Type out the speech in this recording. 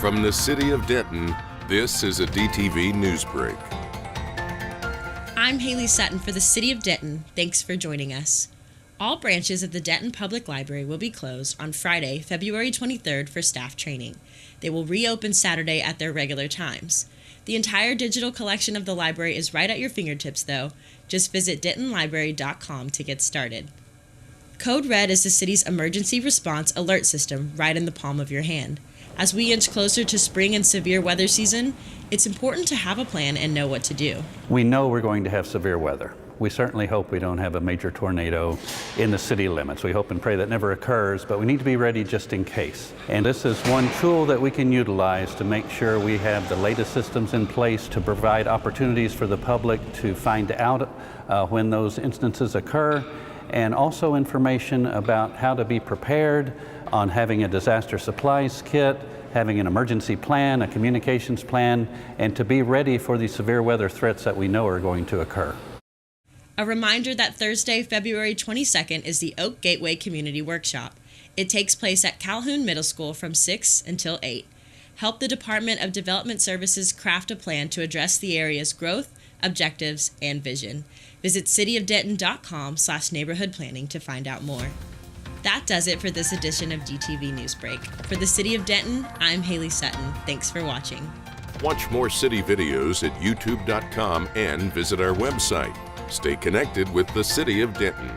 From the City of Denton, this is a DTV Newsbreak. I'm Haley Sutton for the City of Denton. Thanks for joining us. All branches of the Denton Public Library will be closed on Friday, February 23rd for staff training. They will reopen Saturday at their regular times. The entire digital collection of the library is right at your fingertips, though. Just visit dentonlibrary.com to get started. CodeRED is the city's emergency response alert system right in the palm of your hand. As we inch closer to spring and severe weather season, it's important to have a plan and know what to do. We know we're going to have severe weather. We certainly hope we don't have a major tornado in the city limits. We hope and pray that never occurs, but we need to be ready just in case. And this is one tool that we can utilize to make sure we have the latest systems in place to provide opportunities for the public to find out when those instances occur, and also information about how to be prepared on having a disaster supplies kit, having an emergency plan, a communications plan, and to be ready for the severe weather threats that we know are going to occur. A reminder that Thursday, February 22nd is the Oak Gateway Community Workshop. It takes place at Calhoun Middle School from 6 until 8. Help the Department of Development Services craft a plan to address the area's growth, objectives, and vision. Visit cityofdenton.com/neighborhood planning to find out more. That does it for this edition of DTV Newsbreak. For the City of Denton, I'm Haley Sutton. Thanks for watching. Watch more city videos at youtube.com and visit our website. Stay connected with the City of Denton.